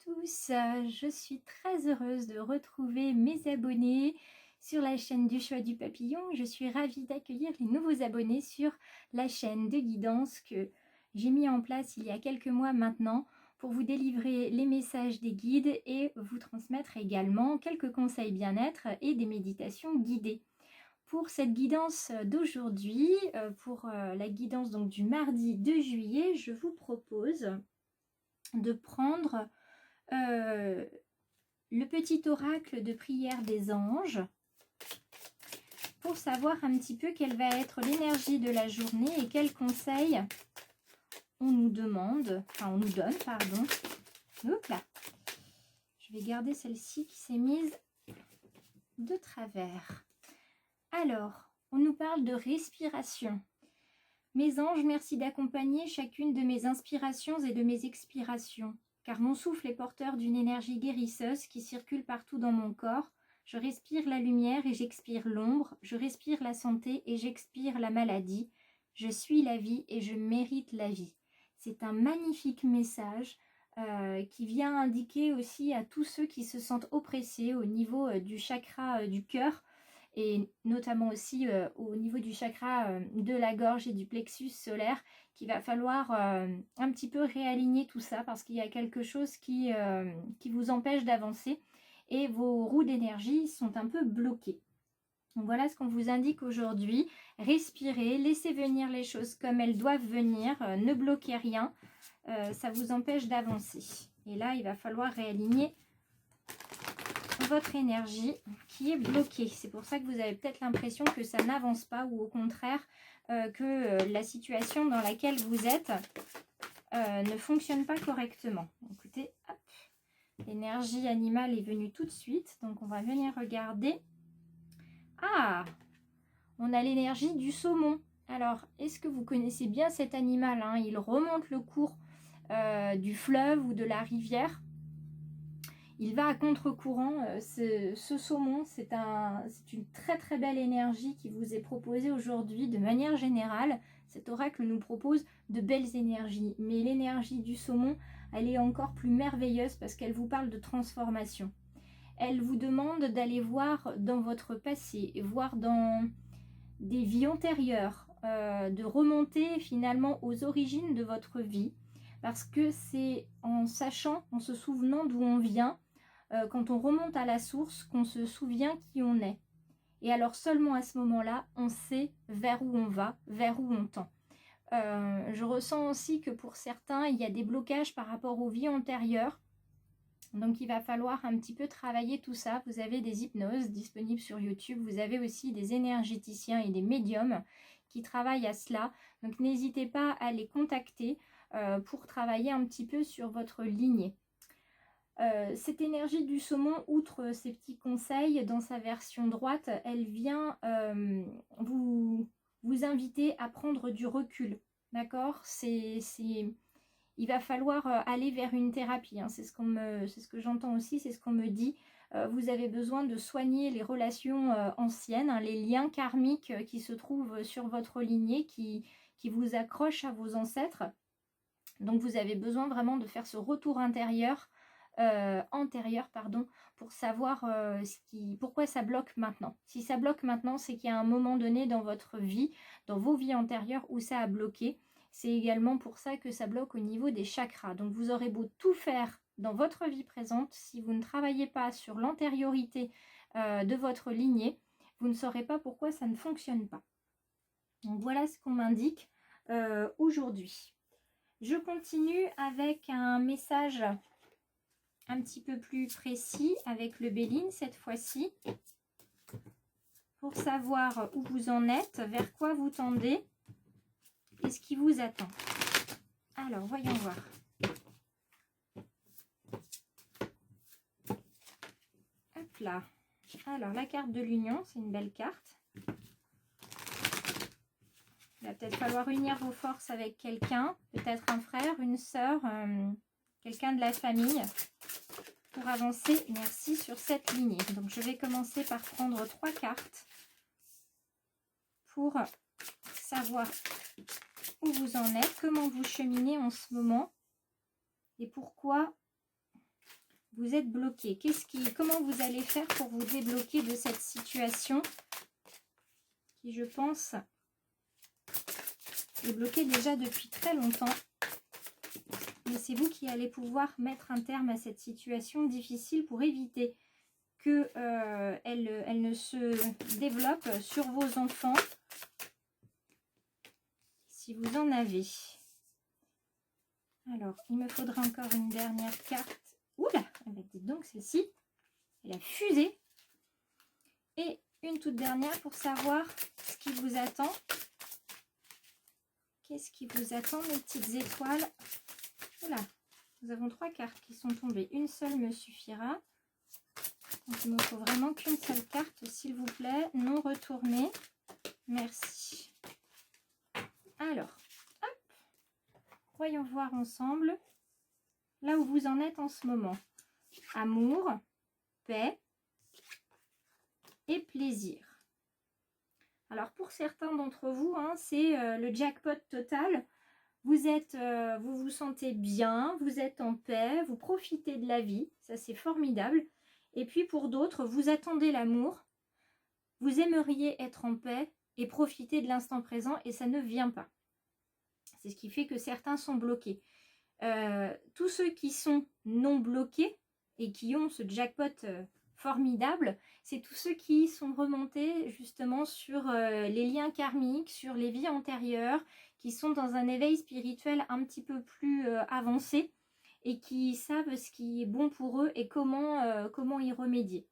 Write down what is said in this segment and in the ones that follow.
tous, je suis très heureuse de retrouver mes abonnés sur la chaîne du choix du papillon. Je suis ravie d'accueillir les nouveaux abonnés sur la chaîne de guidance que j'ai mis en place il y a quelques mois maintenant pour vous délivrer les messages des guides et vous transmettre également quelques conseils bien-être et des méditations guidées. Pour cette guidance d'aujourd'hui, pour la guidance donc du mardi 2 juillet, je vous propose de prendre le petit oracle de prière des anges pour savoir un petit peu quelle va être l'énergie de la journée et quels conseils on nous demande, enfin on nous donne, pardon. Hop là. Je vais garder celle-ci qui s'est mise de travers. Alors, on nous parle de respiration. Mes anges, merci d'accompagner chacune de mes inspirations et de mes expirations. Car mon souffle est porteur d'une énergie guérisseuse qui circule partout dans mon corps. Je respire la lumière et j'expire l'ombre. Je respire la santé et j'expire la maladie. Je suis la vie et je mérite la vie. C'est un magnifique message qui vient indiquer aussi à tous ceux qui se sentent oppressés au niveau du chakra du cœur et notamment aussi au niveau du chakra de la gorge et du plexus solaire, qu'il va falloir un petit peu réaligner tout ça parce qu'il y a quelque chose qui vous empêche d'avancer et vos roues d'énergie sont un peu bloquées. Donc voilà ce qu'on vous indique aujourd'hui. Respirez, laissez venir les choses comme elles doivent venir, ne bloquez rien, ça vous empêche d'avancer. Et là, il va falloir réaligner votre énergie qui est bloquée. C'est pour ça que vous avez peut-être l'impression que ça n'avance pas ou au contraire que la situation dans laquelle vous êtes ne fonctionne pas correctement. Écoutez, hop, l'énergie animale est venue tout de suite. Donc on va venir regarder. Ah, on a l'énergie du saumon. Alors, est-ce que vous connaissez bien cet animal, hein? Il remonte le cours du fleuve ou de la rivière. Il va à contre-courant. Ce saumon, c'est une très très belle énergie qui vous est proposée aujourd'hui de manière générale. Cet oracle nous propose de belles énergies. Mais l'énergie du saumon, elle est encore plus merveilleuse parce qu'elle vous parle de transformation. Elle vous demande d'aller voir dans votre passé, voir dans des vies antérieures, de remonter finalement aux origines de votre vie. Parce que c'est en sachant, en se souvenant d'où on vient, quand on remonte à la source, qu'on se souvient qui on est. Et alors seulement à ce moment-là, on sait vers où on va, vers où on tend. Je ressens aussi que pour certains, il y a des blocages par rapport aux vies antérieures. Donc il va falloir un petit peu travailler tout ça. Vous avez des hypnoses disponibles sur YouTube. Vous avez aussi des énergéticiens et des médiums qui travaillent à cela. Donc n'hésitez pas à les contacter pour travailler un petit peu sur votre lignée. Cette énergie du saumon, outre ces petits conseils, dans sa version droite, elle vient vous inviter à prendre du recul. D'accord ? Il va falloir aller vers une thérapie. Hein. C'est ce que j'entends aussi, c'est ce qu'on me dit. Vous avez besoin de soigner les relations anciennes, hein, les liens karmiques qui se trouvent sur votre lignée, qui vous accrochent à vos ancêtres. Donc vous avez besoin vraiment de faire ce retour antérieur, pour savoir pourquoi ça bloque maintenant. Si ça bloque maintenant, c'est qu'il y a un moment donné dans votre vie, dans vos vies antérieures où ça a bloqué. C'est également pour ça que ça bloque au niveau des chakras. Donc vous aurez beau tout faire dans votre vie présente, si vous ne travaillez pas sur l'antériorité de votre lignée, vous ne saurez pas pourquoi ça ne fonctionne pas. Donc voilà ce qu'on m'indique aujourd'hui. Je continue avec un message un petit peu plus précis avec le Béline cette fois-ci, pour savoir où vous en êtes, vers quoi vous tendez et ce qui vous attend. Alors, voyons voir. Hop là. Alors, la carte de l'union, c'est une belle carte. Il va peut-être falloir unir vos forces avec quelqu'un, peut-être un frère, une sœur, quelqu'un de la famille, pour avancer, merci, sur cette lignée. Donc, je vais commencer par prendre 3 cartes pour savoir où vous en êtes, comment vous cheminez en ce moment et pourquoi Vous êtes bloqué. Comment vous allez faire pour vous débloquer de cette situation qui, je pense, est bloquée déjà depuis très longtemps. Mais c'est vous qui allez pouvoir mettre un terme à cette situation difficile pour éviter qu'elle elle ne se développe sur vos enfants, si vous en avez. Alors, il me faudra encore une dernière carte. Oula, dites donc, celle-ci, elle a fusé. Et une toute dernière pour savoir ce qui vous attend. Qu'est-ce qui vous attend, mes petites étoiles? Oula, nous avons 3 cartes qui sont tombées. Une seule me suffira. Donc, il me faut vraiment qu'une seule carte, s'il vous plaît. Non retournée. Merci. Alors, hop. Voyons voir ensemble là où vous en êtes en ce moment. Amour, paix et plaisir. Alors, pour certains d'entre vous, hein, c'est le jackpot total. Vous vous sentez bien, vous êtes en paix, vous profitez de la vie. Ça, c'est formidable. Et puis, pour d'autres, vous attendez l'amour. Vous aimeriez être en paix et profiter de l'instant présent et ça ne vient pas. C'est ce qui fait que certains sont bloqués. Tous ceux qui sont non bloqués et qui ont ce jackpot formidable, c'est tous ceux qui sont remontés justement sur les liens karmiques, sur les vies antérieures, qui sont dans un éveil spirituel un petit peu plus avancé et qui savent ce qui est bon pour eux et comment y remédier.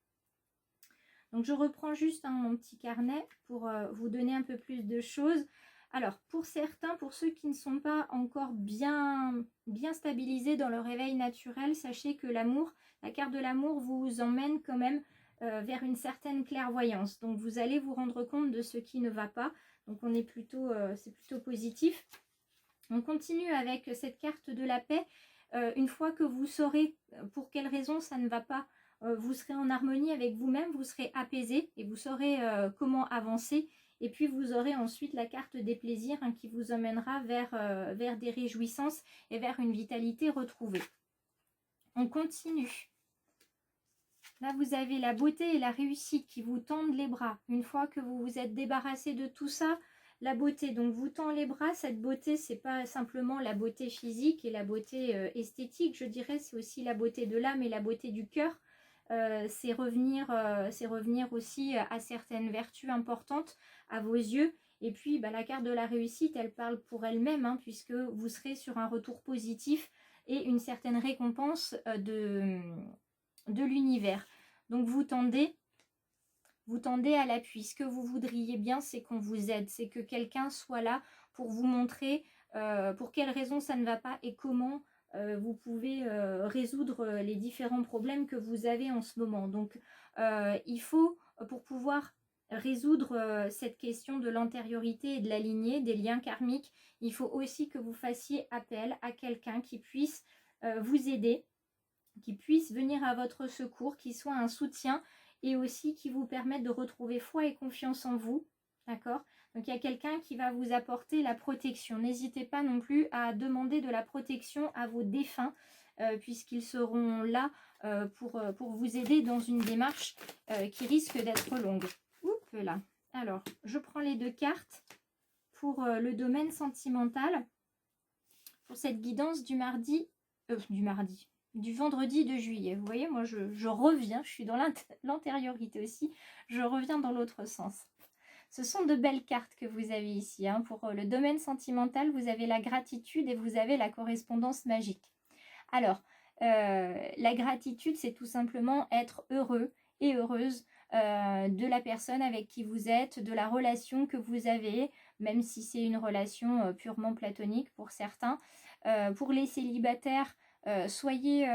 Donc je reprends juste mon petit carnet pour vous donner un peu plus de choses. Alors, pour certains, pour ceux qui ne sont pas encore bien stabilisés dans leur éveil naturel, sachez que l'amour, la carte de l'amour vous emmène quand même vers une certaine clairvoyance. Donc, vous allez vous rendre compte de ce qui ne va pas. Donc, c'est plutôt positif. On continue avec cette carte de la paix. Une fois que vous saurez pour quelle raison ça ne va pas, vous serez en harmonie avec vous-même, vous serez apaisé et vous saurez comment avancer. Et puis vous aurez ensuite la carte des plaisirs qui vous emmènera vers des réjouissances et vers une vitalité retrouvée. On continue. Là, vous avez la beauté et la réussite qui vous tendent les bras. Une fois que vous vous êtes débarrassé de tout ça, la beauté, donc vous tend les bras. Cette beauté, c'est pas simplement la beauté physique et la beauté esthétique, je dirais, c'est aussi la beauté de l'âme et la beauté du cœur. C'est revenir aussi à certaines vertus importantes à vos yeux. Et puis la carte de la réussite, elle parle pour elle-même, puisque vous serez sur un retour positif et une certaine récompense de l'univers. Donc vous tendez à l'appui. Ce que vous voudriez bien, c'est qu'on vous aide, c'est que quelqu'un soit là pour vous montrer pour quelles raisons ça ne va pas et comment vous pouvez résoudre les différents problèmes que vous avez en ce moment. Donc, il faut, pour pouvoir résoudre cette question de l'antériorité et de la lignée, des liens karmiques, il faut aussi que vous fassiez appel à quelqu'un qui puisse vous aider, qui puisse venir à votre secours, qui soit un soutien et aussi qui vous permette de retrouver foi et confiance en vous. D'accord ? Donc, il y a quelqu'un qui va vous apporter la protection. N'hésitez pas non plus à demander de la protection à vos défunts, puisqu'ils seront là pour vous aider dans une démarche qui risque d'être longue. Oups là. Alors, je prends les 2 cartes pour le domaine sentimental, pour cette guidance du vendredi 2 juillet. Vous voyez, moi, je reviens, je suis dans l'antériorité aussi, je reviens dans l'autre sens. Ce sont de belles cartes que vous avez ici. Pour le domaine sentimental, vous avez la gratitude et vous avez la correspondance magique. Alors, la gratitude, c'est tout simplement être heureux et heureuse de la personne avec qui vous êtes, de la relation que vous avez, même si c'est une relation purement platonique pour certains. Pour les célibataires, soyez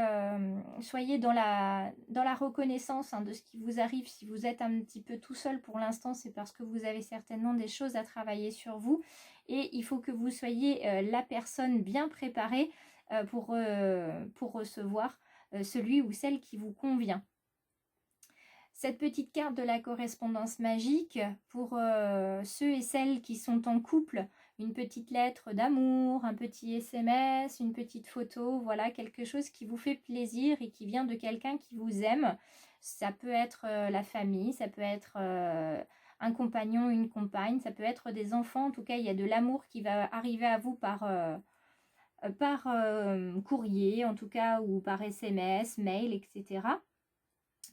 dans la reconnaissance de ce qui vous arrive. Si vous êtes un petit peu tout seul pour l'instant, c'est parce que vous avez certainement des choses à travailler sur vous. Et il faut que vous soyez la personne bien préparée pour recevoir celui ou celle qui vous convient. Cette petite carte de la correspondance magique, pour ceux et celles qui sont en couple, une petite lettre d'amour, un petit SMS, une petite photo, voilà, quelque chose qui vous fait plaisir et qui vient de quelqu'un qui vous aime. Ça peut être la famille, ça peut être un compagnon, une compagne, ça peut être des enfants. En tout cas, il y a de l'amour qui va arriver à vous par courrier, en tout cas, ou par SMS, mail, etc.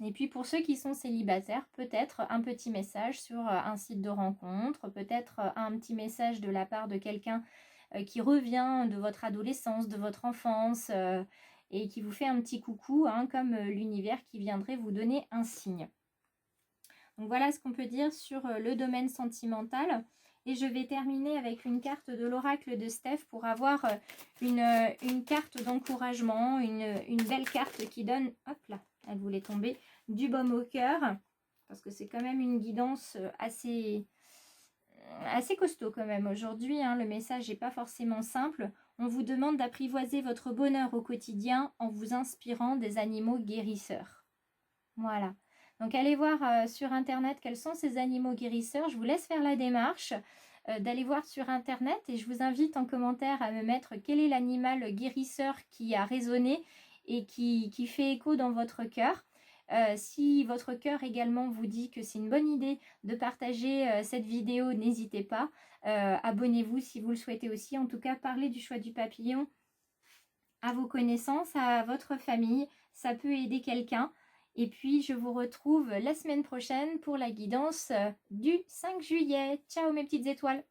Et puis pour ceux qui sont célibataires, peut-être un petit message sur un site de rencontre, peut-être un petit message de la part de quelqu'un qui revient de votre adolescence, de votre enfance, et qui vous fait un petit coucou, hein, comme l'univers qui viendrait vous donner un signe. Donc voilà ce qu'on peut dire sur le domaine sentimental. Et je vais terminer avec une carte de l'oracle de Steph pour avoir une carte d'encouragement, une belle carte qui donne, hop là, elle voulait tomber, du baume au cœur. Parce que c'est quand même une guidance assez costaud quand même aujourd'hui, hein. Le message n'est pas forcément simple. On vous demande d'apprivoiser votre bonheur au quotidien en vous inspirant des animaux guérisseurs. Voilà. Donc allez voir sur internet quels sont ces animaux guérisseurs. Je vous laisse faire la démarche d'aller voir sur internet et je vous invite en commentaire à me mettre quel est l'animal guérisseur qui a résonné et qui fait écho dans votre cœur. Si votre cœur également vous dit que c'est une bonne idée de partager cette vidéo, n'hésitez pas. Abonnez-vous si vous le souhaitez aussi. En tout cas, parlez du choix du papillon à vos connaissances, à votre famille. Ça peut aider quelqu'un. Et puis, je vous retrouve la semaine prochaine pour la guidance du 5 juillet. Ciao mes petites étoiles!